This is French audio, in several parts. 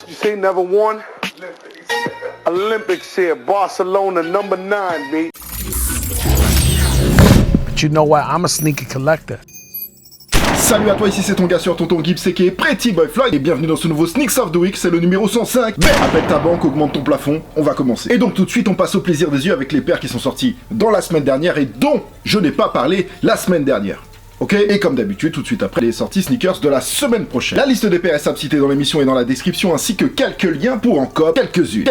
You say never won? Olympics here, Barcelona, number 9, B. But you know what? I'm a sneaker collector. Salut à toi, ici c'est ton gars sur Tonton Gibbs aka Pretty Boy Floyd et bienvenue dans ce nouveau Sneaks of the Week, c'est le numéro 105. Mais appelle ta banque, augmente ton plafond, on va commencer. Et donc tout de suite on passe au plaisir des yeux avec les paires qui sont sorties dans la semaine dernière et dont je n'ai pas parlé la semaine dernière. Ok, et comme d'habitude, tout de suite après les sorties sneakers de la semaine prochaine. La liste des paires est citée dans l'émission et dans la description, ainsi que quelques liens pour encore quelques-unes.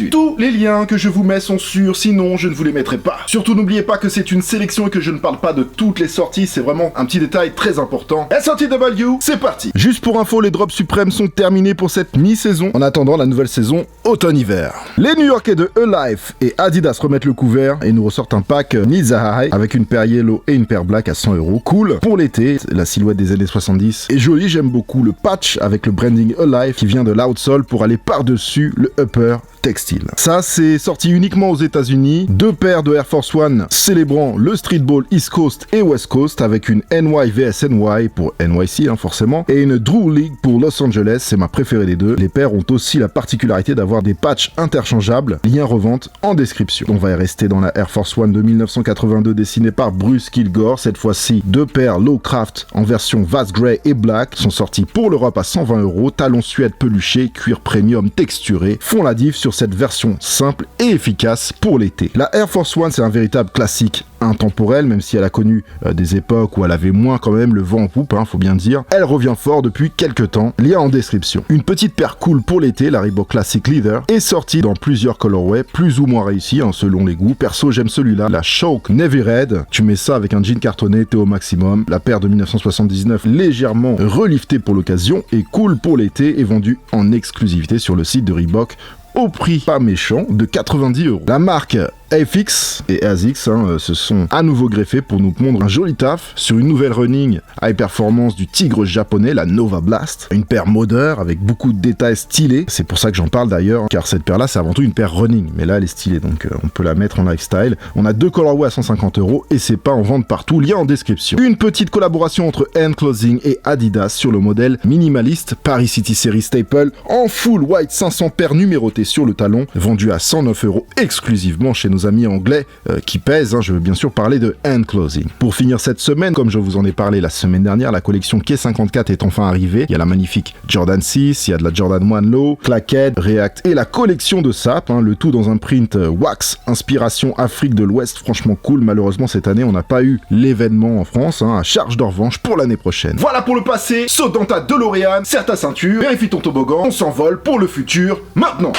Tous les liens que je vous mets sont sûrs, sinon je ne vous les mettrai pas. Surtout n'oubliez pas que c'est une sélection et que je ne parle pas de toutes les sorties, c'est vraiment un petit détail très important. SRTW, c'est parti. Juste pour info, les drops suprêmes sont terminés pour cette mi-saison, en attendant la nouvelle saison automne-hiver. Les New-Yorkais de Alive et Adidas remettent le couvert et nous ressortent un pack Nizahai avec une paire yellow et une paire black à 100€. Cool pour l'été, la silhouette des années 70 est jolie, j'aime beaucoup le patch avec le branding Alive qui vient de l'outsole pour aller par-dessus le upper textile. Ça, c'est sorti uniquement aux États-Unis. 2 paires de Air Force One célébrant le streetball East Coast et West Coast avec une NY vs NY pour NYC forcément et une Drew League pour Los Angeles, c'est ma préférée des deux. Les paires ont aussi la particularité d'avoir des patchs interchangeables, lien revente en description. On va y rester dans la Air Force One de 1982 dessinée par Bruce Kilgore. Cette fois-ci, 2 paires Low Craft en version Vast Grey et Black sont sorties pour l'Europe à 120€. Talons suède peluché, cuir premium texturé font la diff sur cette version simple et efficace pour l'été. La Air Force One, c'est un véritable classique intemporel, même si elle a connu des époques où elle avait moins quand même le vent en poupe, faut bien dire. Elle revient fort depuis quelques temps, lien en description. Une petite paire cool pour l'été, la Reebok Classic Leather, est sortie dans plusieurs colorways, plus ou moins réussis selon les goûts. Perso, j'aime celui-là, la Shock Navy Red. Tu mets ça avec un jean cartonné, t'es au maximum. La paire de 1979, légèrement reliftée pour l'occasion, et cool pour l'été, est vendue en exclusivité sur le site de Reebok au prix pas méchant de 90€. La marque AFX et ASICS se sont à nouveau greffés pour nous pondre un joli taf sur une nouvelle running high performance du tigre japonais, la Nova Blast. Une paire modeur avec beaucoup de détails stylés. C'est pour ça que j'en parle d'ailleurs, car cette paire-là, c'est avant tout une paire running. Mais là, elle est stylée, donc on peut la mettre en lifestyle. On a 2 colorways à 150€ et c'est pas en vente partout. Lien en description. Une petite collaboration entre Hand Clothing et Adidas sur le modèle minimaliste Paris City Series Staple en full white 500 paires numérotées sur le talon, vendu à 109€ exclusivement chez nos amis anglais qui pèsent, je veux bien sûr parler de Hand Clothing. Pour finir cette semaine, comme je vous en ai parlé la semaine dernière, la collection K54 est enfin arrivée. Il y a la magnifique Jordan 6, il y a de la Jordan 1 Low, Claquette, React et la collection de SAP, le tout dans un print wax, inspiration Afrique de l'Ouest, franchement cool. Malheureusement cette année on n'a pas eu l'événement en France, à charge de revanche pour l'année prochaine. Voilà pour le passé, saute dans ta DeLorean, serre ta ceinture, vérifie ton toboggan, on s'envole pour le futur, maintenant.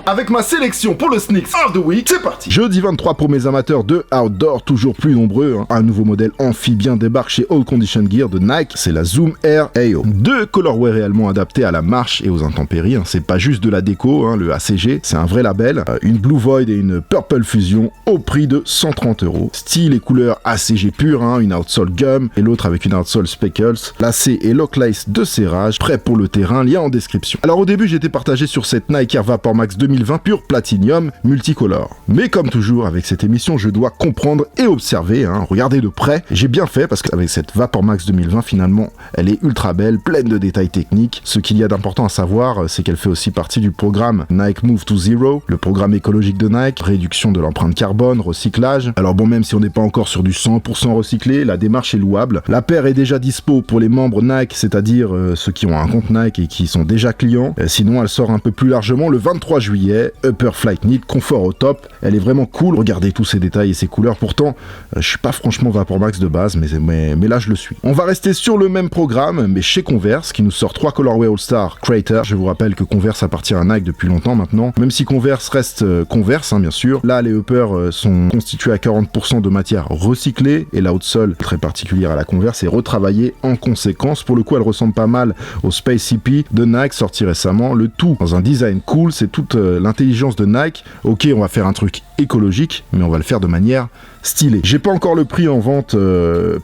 Avec ma sélection pour le Sneaks of the Week, c'est parti. Jeudi 23 pour mes amateurs de outdoor, toujours plus nombreux, un nouveau modèle amphibien débarque chez All Condition Gear de Nike, c'est la Zoom Air AO. 2 colorways réellement adaptés à la marche et aux intempéries, c'est pas juste de la déco, le ACG, c'est un vrai label, une Blue Void et une Purple Fusion au prix de 130€. Style et couleur ACG pur, une outsole gum et l'autre avec une outsole speckles, lacet et lock lace de serrage, prêt pour le terrain, lien en description. Alors au début j'étais partagé sur cette Nike Air Vapor Max 2020 pur platinium multicolore. Mais comme toujours avec cette émission, je dois comprendre et observer, regarder de près. J'ai bien fait parce qu'avec cette Vapor Max 2020, finalement, elle est ultra belle, pleine de détails techniques. Ce qu'il y a d'important à savoir, c'est qu'elle fait aussi partie du programme Nike Move to Zero, le programme écologique de Nike, réduction de l'empreinte carbone, recyclage. Alors bon, même si on n'est pas encore sur du 100% recyclé, la démarche est louable. La paire est déjà dispo pour les membres Nike, c'est-à-dire ceux qui ont un compte Nike et qui sont déjà clients. Sinon, elle sort un peu plus largement le 23 juillet. Upper Flight Knit, confort au top, elle est vraiment cool, regardez tous ces détails et ces couleurs, pourtant je suis pas franchement Vapor Max de base, mais là je le suis. On va rester sur le même programme, mais chez Converse, qui nous sort 3 colorways All-Star Crater. Je vous rappelle que Converse appartient à Nike depuis longtemps maintenant, même si Converse reste Converse, bien sûr. Là les uppers sont constitués à 40% de matière recyclée, et la outsole, très particulière à la Converse, est retravaillée en conséquence. Pour le coup elle ressemble pas mal au Space Hippie de Nike, sorti récemment, le tout dans un design cool, c'est toute l'intelligence de Nike. Ok, on va faire un truc écologique, mais on va le faire de manière stylé. J'ai pas encore le prix en vente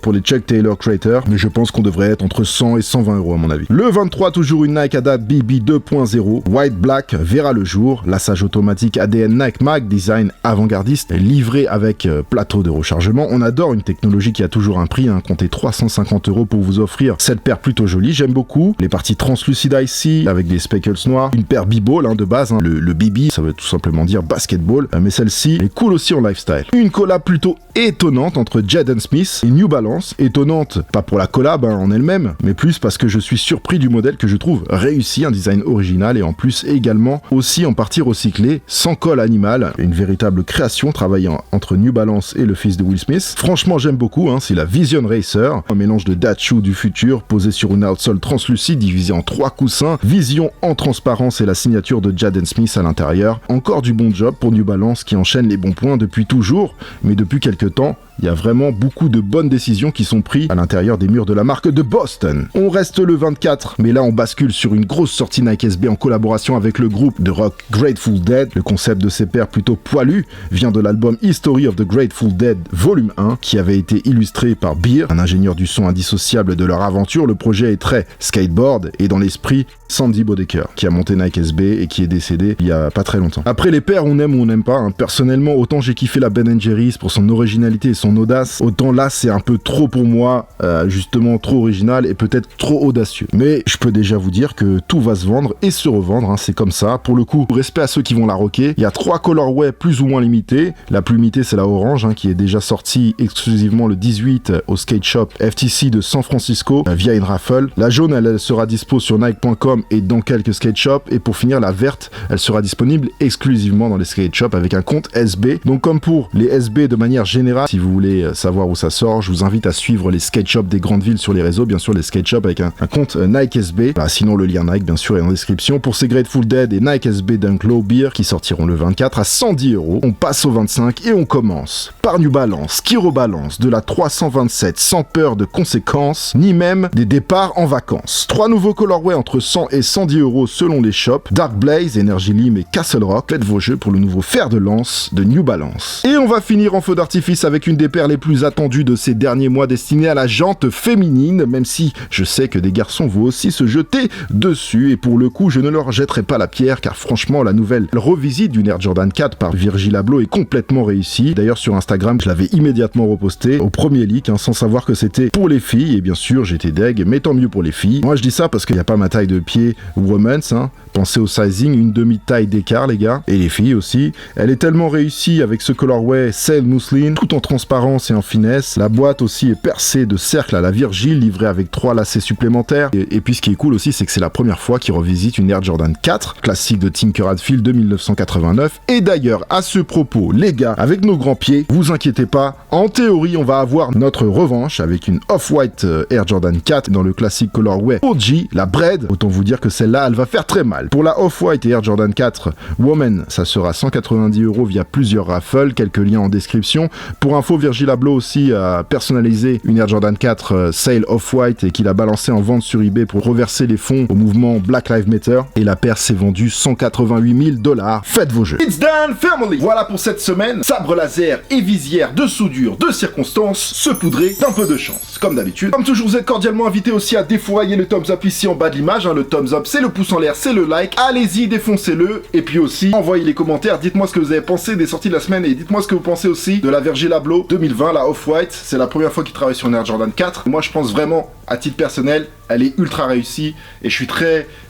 pour les Chuck Taylor Creator, mais je pense qu'on devrait être entre 100 et 120 euros à mon avis. Le 23, toujours une Nike Adapt BB 2.0, White Black verra le jour, lassage automatique ADN Nike Mag, design avant-gardiste, livré avec plateau de rechargement. On adore une technologie qui a toujours un prix, comptez 350 euros pour vous offrir cette paire plutôt jolie, j'aime beaucoup. Les parties translucides ici, avec des speckles noirs, une paire b-ball de base, le BB, ça veut tout simplement dire basketball, mais celle-ci est cool aussi en lifestyle. Une collab plutôt étonnante entre Jaden Smith et New Balance, étonnante pas pour la collab en elle-même, mais plus parce que je suis surpris du modèle que je trouve réussi, un design original et en plus également aussi en partie recyclé, sans colle animale, une véritable création travaillant entre New Balance et le fils de Will Smith. Franchement j'aime beaucoup, c'est la Vision Racer, un mélange de Dachu du futur posé sur une outsole translucide divisée en 3 coussins, Vision en transparence et la signature de Jaden Smith à l'intérieur. Encore du bon job pour New Balance qui enchaîne les bons points depuis toujours, mais depuis quelques temps, il y a vraiment beaucoup de bonnes décisions qui sont prises à l'intérieur des murs de la marque de Boston. On reste le 24, mais là on bascule sur une grosse sortie Nike SB en collaboration avec le groupe de rock Grateful Dead. Le concept de ces paires plutôt poilus vient de l'album History of the Grateful Dead Volume 1, qui avait été illustré par Beer, un ingénieur du son indissociable de leur aventure. Le projet est très skateboard et dans l'esprit Sandy Bodecker, qui a monté Nike SB et qui est décédé il y a pas très longtemps. Après les paires, on aime ou on n'aime pas. Personnellement, autant j'ai kiffé la Ben & Jerry's pour son originalité et son audace, autant là c'est un peu trop pour moi, justement trop original et peut-être trop audacieux. Mais je peux déjà vous dire que tout va se vendre et se revendre, c'est comme ça. Pour le coup, respect à ceux qui vont la rocker. Il y a 3 colorways plus ou moins limités. La plus limitée c'est la orange, qui est déjà sortie exclusivement le 18 au skate shop FTC de San Francisco via une raffle. La jaune elle sera dispo sur Nike.com et dans quelques skate shops, et pour finir la verte elle sera disponible exclusivement dans les skate shops avec un compte SB. Donc comme pour les SB de manière générale, si vous voulez savoir où ça sort, je vous invite à suivre les skate shops des grandes villes sur les réseaux, bien sûr les skate shops avec un compte Nike SB. Sinon le lien Nike bien sûr est en description. Pour ces Grateful Dead et Nike SB Dunk Low Beer qui sortiront le 24 à 110 euros, on passe au 25 et on commence par New Balance qui rebalance de la 327 sans peur de conséquences ni même des départs en vacances. 3 nouveaux colorways entre 100 et 110 euros selon les shops, Dark Blaze, Energy Lim et Castle Rock. Faites vos jeux pour le nouveau fer de lance de New Balance. Et on va finir en feu d'artifice avec une des paires les plus attendues de ces derniers mois destinée à la jante féminine, même si je sais que des garçons vont aussi se jeter dessus, et pour le coup je ne leur jetterai pas la pierre car franchement la nouvelle revisite d'une Air Jordan 4 par Virgil Abloh est complètement réussie. D'ailleurs sur Instagram je l'avais immédiatement reposté au premier leak sans savoir que c'était pour les filles, et bien sûr j'étais deg, mais tant mieux pour les filles. Moi je dis ça parce qu'il n'y a pas ma taille de pied women's, pensez au sizing, une demi-taille d'écart les gars, et les filles aussi. Elle est tellement réussie avec ce colorway Sail Mousseline, tout en transparence et en finesse. La boîte aussi est percée de cercles à la Virgil, livrée avec 3 lacets supplémentaires, et puis ce qui est cool aussi c'est que c'est la première fois qu'ils revisitent une Air Jordan 4, classique de Tinker Hatfield de 1989, et d'ailleurs à ce propos les gars, avec nos grands pieds, vous inquiétez pas, en théorie on va avoir notre revanche avec une Off-White Air Jordan 4 dans le classique colorway OG, la Bread. Autant vous dire que celle-là elle va faire très mal. Pour la Off-White et Air Jordan 4 Woman, ça sera 190 euros via plusieurs raffles, quelques liens en description. Pour info, Virgil Abloh aussi a personnalisé une Air Jordan 4 Sail Off-White et qu'il a balancé en vente sur eBay pour reverser les fonds au mouvement Black Lives Matter, et la paire s'est vendue 188 000 $. Faites vos jeux. It's done, family. Voilà pour cette semaine. Sabre laser et visière de soudure de circonstance, se poudrer d'un peu de chance. Comme d'habitude. Comme toujours, vous êtes cordialement invité aussi à défourailler le thumbs up ici en bas de l'image. Le thumbs up, c'est le pouce en l'air, c'est le like. Allez-y, défoncez-le. Et puis aussi, envoyez les commentaires. Dites-moi ce que vous avez pensé des sorties de la semaine, et dites-moi ce que vous pensez aussi de la Virgil Abloh 2020, la Off-White. C'est la première fois qu'il travaille sur une Air Jordan 4. Moi, je pense vraiment, à titre personnel, elle est ultra réussie, et je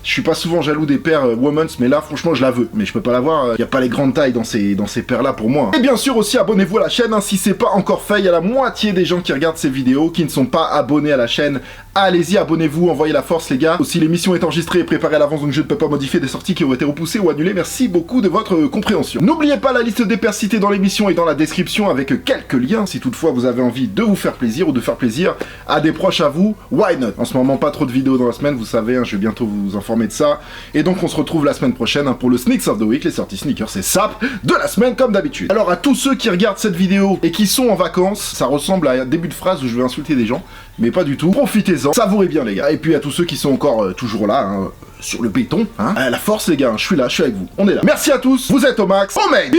suis pas souvent jaloux des paires Women's, mais là franchement je la veux, mais je peux pas l'avoir, y a pas les grandes tailles dans ces paires là pour moi. Et bien sûr aussi abonnez-vous à la chaîne, si c'est pas encore fait. Il y a la moitié des gens qui regardent ces vidéos qui ne sont pas abonnés à la chaîne. Allez-y, abonnez-vous, envoyez la force les gars. Aussi l'émission est enregistrée et préparée à l'avance, donc je ne peux pas modifier des sorties qui ont été repoussées ou annulées. Merci beaucoup de votre compréhension. N'oubliez pas la liste des paires citées dans l'émission et dans la description avec quelques liens si toutefois vous avez envie de vous faire plaisir ou de faire plaisir à des proches à vous. Why not? En ce moment pas trop de vidéos dans la semaine, vous savez, je vais bientôt vous informer de ça. Et donc on se retrouve la semaine prochaine pour le Sneaks of the Week, les sorties sneakers, c'est sap de la semaine comme d'habitude. Alors à tous ceux qui regardent cette vidéo et qui sont en vacances, ça ressemble à un début de phrase où je vais insulter des gens, mais pas du tout. Profitez-en, savourez bien les gars. Et puis à tous ceux qui sont encore toujours là, sur le béton, la force les gars, je suis là, je suis avec vous, on est là. Merci à tous, vous êtes au max. Oh man,